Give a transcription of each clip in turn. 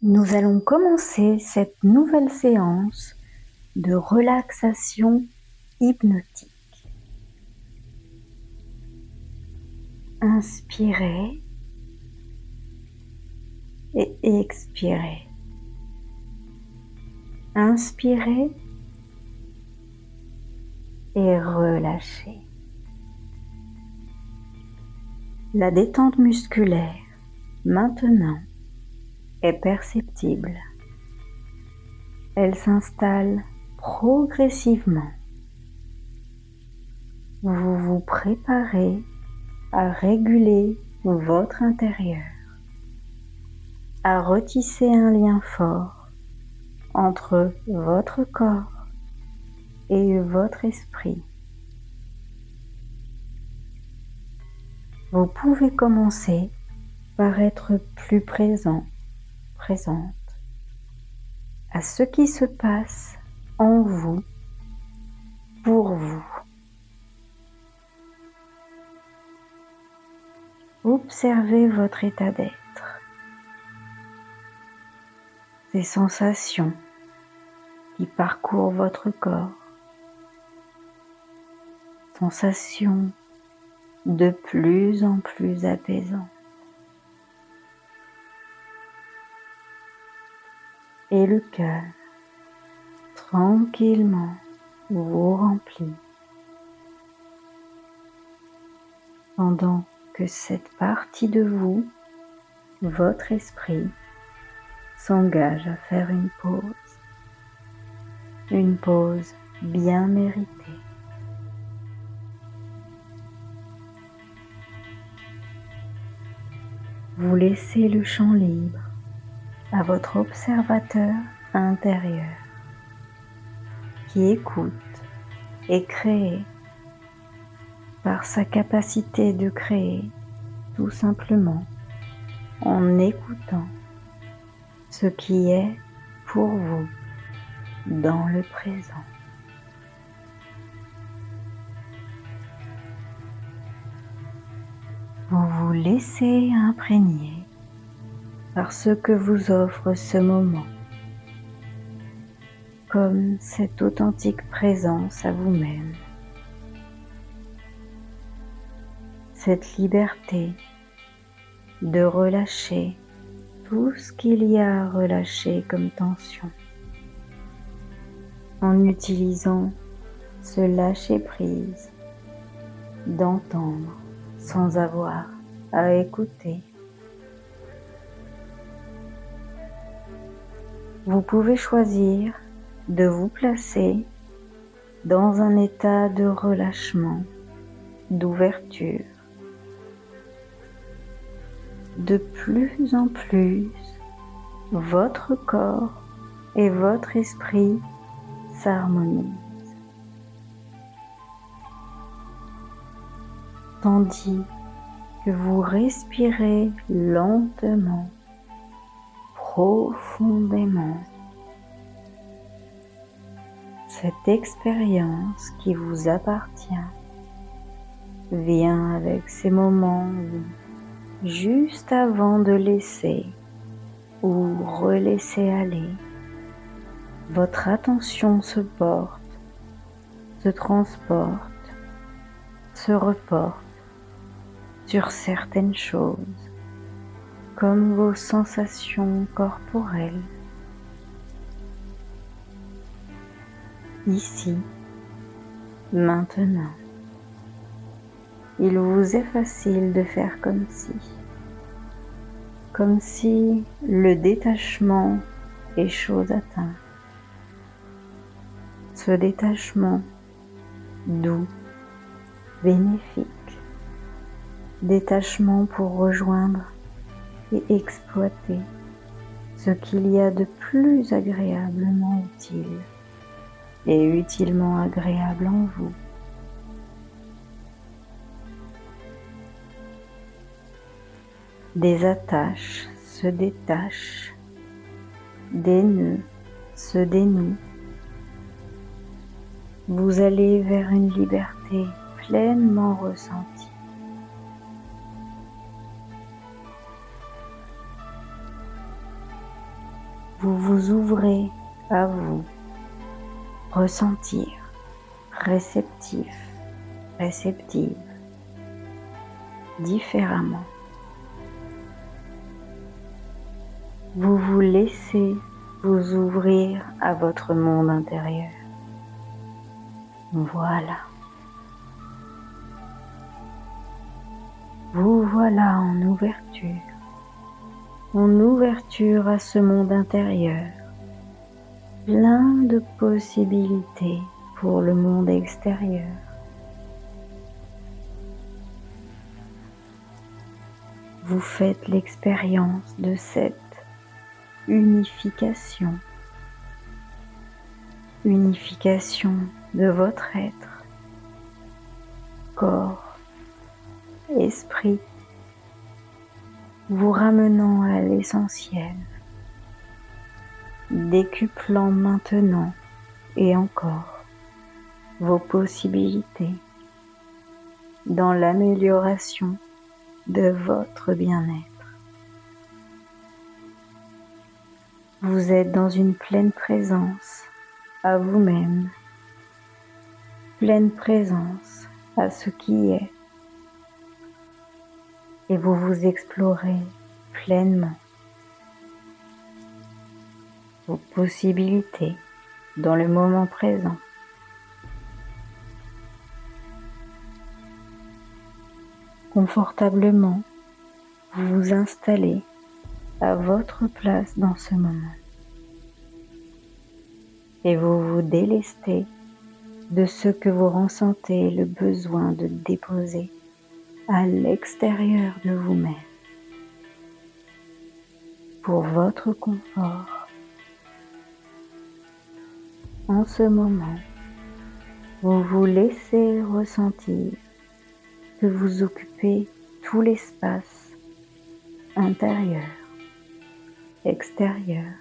Nous allons commencer cette nouvelle séance de relaxation hypnotique. Inspirez et expirez. Inspirez et relâchez. La détente musculaire, maintenant, est perceptible. Elle s'installe progressivement. Vous vous préparez à réguler votre intérieur, à retisser un lien fort entre votre corps et votre esprit. Vous pouvez commencer par être plus présente à ce qui se passe en vous, pour vous. Observez votre état d'être, ces sensations qui parcourent votre corps, sensations de plus en plus apaisantes. Et le cœur, tranquillement, vous remplit. Pendant que cette partie de vous, votre esprit, s'engage à faire une pause bien méritée. Vous laissez le champ libre à votre observateur intérieur qui écoute et crée par sa capacité de créer tout simplement en écoutant ce qui est pour vous dans le présent. Vous vous laissez imprégner par ce que vous offre ce moment, comme cette authentique présence à vous-même, cette liberté de relâcher tout ce qu'il y a à relâcher comme tension, en utilisant ce lâcher-prise d'entendre sans avoir à écouter. Vous pouvez choisir de vous placer dans un état de relâchement, d'ouverture. De plus en plus, votre corps et votre esprit s'harmonisent. Tandis que vous respirez lentement, profondément, cette expérience qui vous appartient vient avec ces moments où, juste avant de laisser ou relaisser aller, votre attention se porte, se transporte, se reporte sur certaines choses, comme vos sensations corporelles. Ici, maintenant, il vous est facile de faire comme si le détachement est chose atteinte. Ce détachement doux, bénéfique, détachement pour rejoindre et exploiter ce qu'il y a de plus agréablement utile et utilement agréable en vous. Des attaches se détachent, des nœuds se dénouent. Vous allez vers une liberté pleinement ressentie. vous vous ouvrez à vous, ressentir, réceptif, réceptive, différemment. Vous vous laissez vous ouvrir à votre monde intérieur. Voilà. Vous voilà en ouverture à ce monde intérieur, plein de possibilités pour le monde extérieur. Vous faites l'expérience de cette unification de votre être, corps, esprit, vous ramenant à l'essentiel, décuplant maintenant et encore vos possibilités dans l'amélioration de votre bien-être. Vous êtes dans une pleine présence à vous-même, pleine présence à ce qui est, et vous vous explorez pleinement vos possibilités dans le moment présent. Confortablement, vous vous installez à votre place dans ce moment et vous vous délestez de ce que vous ressentez le besoin de déposer à l'extérieur de vous-même pour votre confort. En ce moment, vous vous laissez ressentir que vous occupez tout l'espace intérieur, extérieur,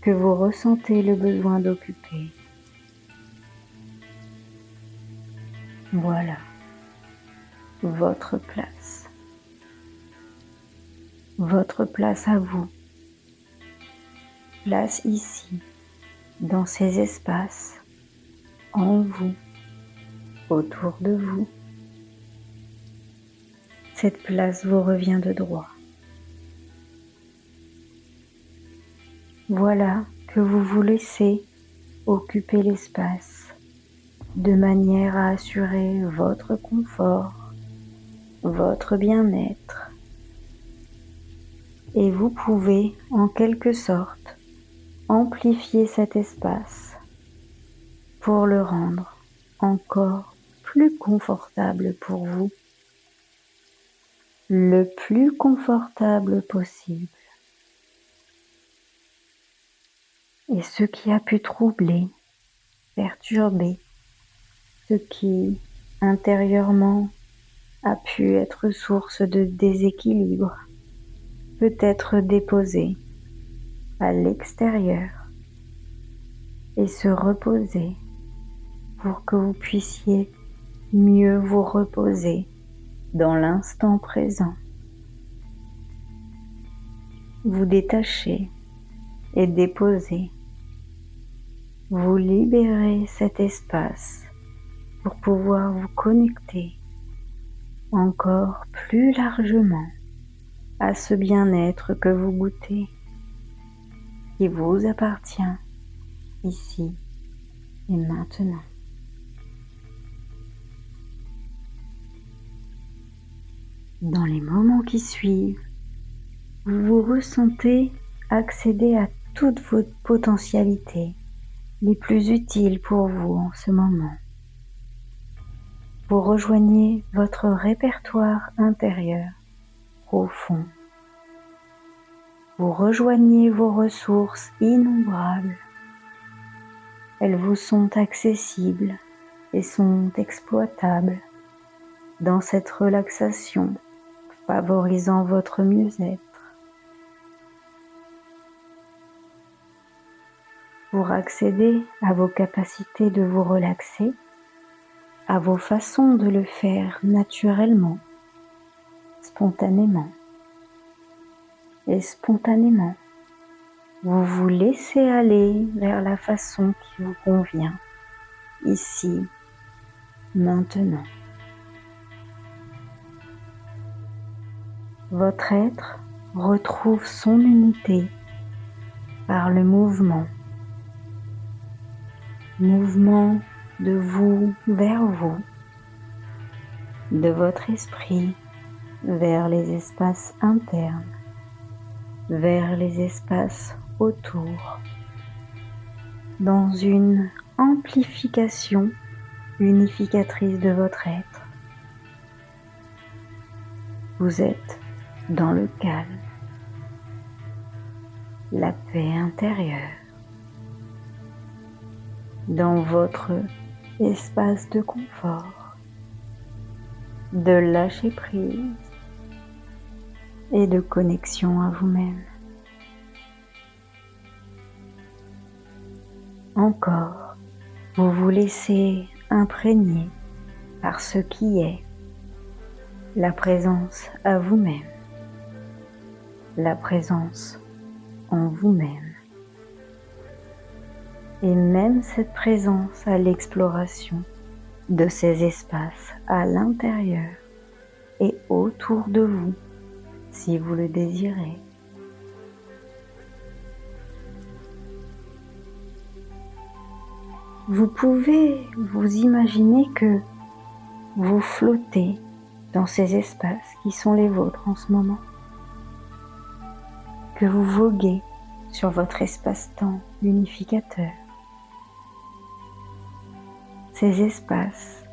que vous ressentez le besoin d'occuper. Voilà, votre place à vous, place ici, dans ces espaces, en vous, autour de vous. Cette place vous revient de droit. Voilà que vous vous laissez occuper l'espace de manière à assurer votre confort, votre bien-être. Et vous pouvez, en quelque sorte, amplifier cet espace pour le rendre encore plus confortable pour vous, le plus confortable possible. Et ce qui a pu troubler, perturber, ce qui intérieurement a pu être source de déséquilibre, peut être déposé à l'extérieur et se reposer pour que vous puissiez mieux vous reposer dans l'instant présent. Vous détachez et déposez. Vous libérez cet espace pour pouvoir vous connecter encore plus largement à ce bien-être que vous goûtez, qui vous appartient ici et maintenant. Dans les moments qui suivent, vous vous ressentez accéder à toutes vos potentialités les plus utiles pour vous en ce moment. Vous rejoignez votre répertoire intérieur profond. Vous rejoignez vos ressources innombrables. Elles vous sont accessibles et sont exploitables dans cette relaxation favorisant votre mieux-être. Pour accéder à vos capacités de vous relaxer, à vos façons de le faire naturellement, spontanément. Et spontanément, Vous vous laissez aller vers la façon qui vous convient, ici, maintenant. Votre être retrouve son unité par le mouvement de vous vers vous, de votre esprit vers les espaces internes, vers les espaces autour, dans une amplification unificatrice de votre être. Vous êtes dans le calme, la paix intérieure, dans votre espace de confort, de lâcher prise et de connexion à vous-même. Encore, vous vous laissez imprégner par ce qui est la présence à vous-même, la présence en vous-même. Et même cette présence à l'exploration de ces espaces à l'intérieur et autour de vous, si vous le désirez. Vous pouvez vous imaginer que vous flottez dans ces espaces qui sont les vôtres en ce moment, que vous voguez sur votre espace-temps unificateur. Ces espaces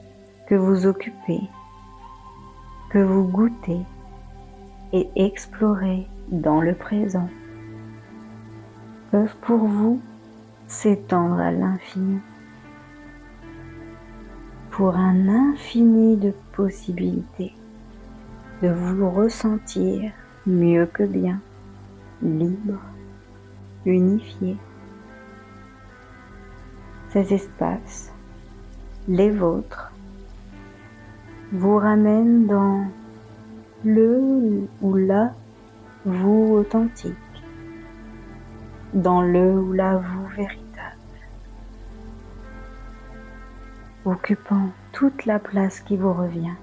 que vous occupez, que vous goûtez et explorez dans le présent, peuvent pour vous s'étendre à l'infini, pour un infini de possibilités, de vous ressentir mieux que bien, libre, unifié. Ces espaces, les vôtres, vous ramènent dans le ou la vous authentique, dans le ou la vous véritable, occupant toute la place qui vous revient,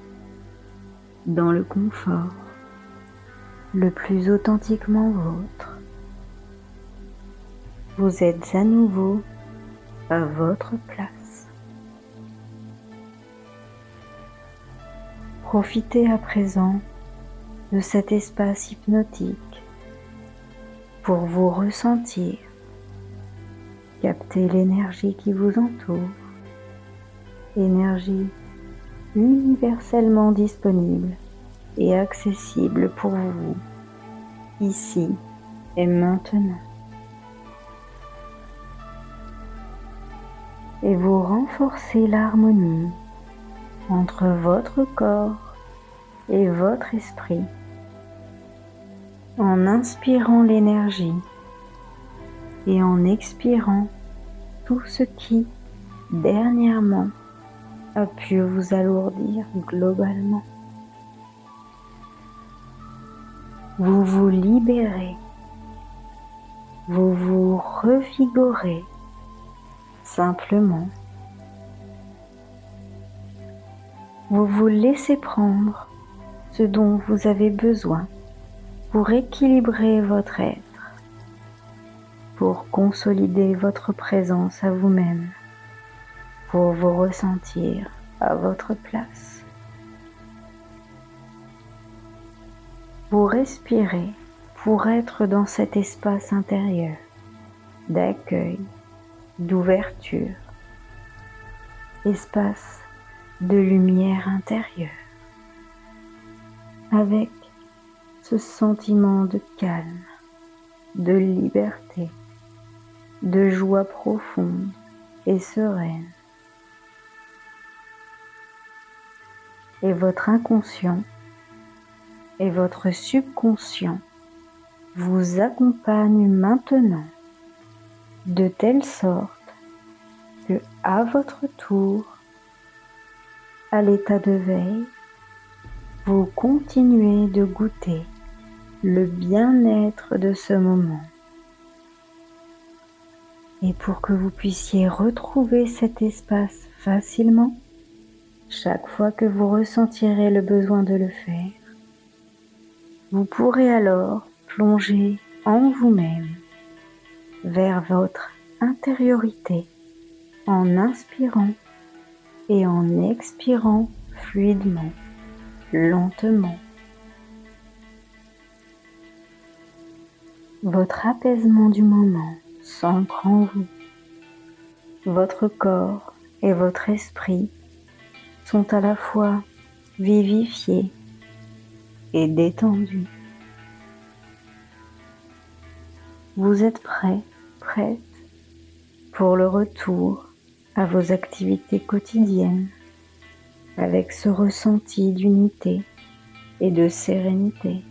dans le confort, le plus authentiquement vôtre. Vous êtes à nouveau à votre place. Profitez à présent de cet espace hypnotique pour vous ressentir, capter l'énergie qui vous entoure, énergie universellement disponible et accessible pour vous, ici et maintenant. Et vous renforcez l'harmonie entre votre corps et votre esprit en inspirant l'énergie et en expirant tout ce qui, dernièrement, a pu vous alourdir globalement. Vous vous libérez, vous vous revigorez simplement. Vous vous laissez prendre ce dont vous avez besoin pour équilibrer votre être, pour consolider votre présence à vous-même, pour vous ressentir à votre place. Vous respirez pour être dans cet espace intérieur d'accueil, d'ouverture, espace de lumière intérieure, avec ce sentiment de calme, de liberté, de joie profonde et sereine. Et votre inconscient et votre subconscient vous accompagnent maintenant de telle sorte que, à votre tour, à l'état de veille, vous continuez de goûter le bien-être de ce moment, Et pour que vous puissiez retrouver cet espace facilement, chaque fois que vous ressentirez le besoin de le faire, vous pourrez alors plonger en vous-même vers votre intériorité en inspirant et en expirant fluidement, lentement. Votre apaisement du moment s'ancre en vous. Votre corps et votre esprit sont à la fois vivifiés et détendus. Vous êtes prêt, prête pour le retour à vos activités quotidiennes avec ce ressenti d'unité et de sérénité.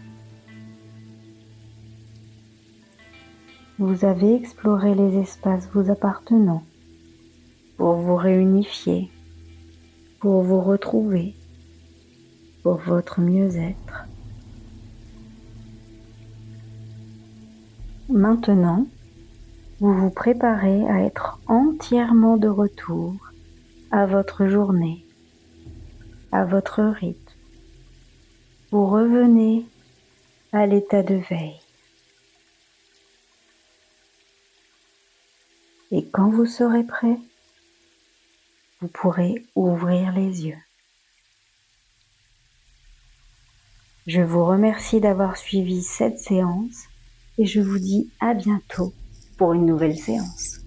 Vous avez exploré les espaces vous appartenant pour vous réunifier, pour vous retrouver, pour votre mieux-être. Maintenant, vous vous préparez à être entièrement de retour à votre journée, à votre rythme. Vous revenez à l'état de veille. Et quand vous serez prêt, vous pourrez ouvrir les yeux. Je vous remercie d'avoir suivi cette séance et je vous dis à bientôt pour une nouvelle séance.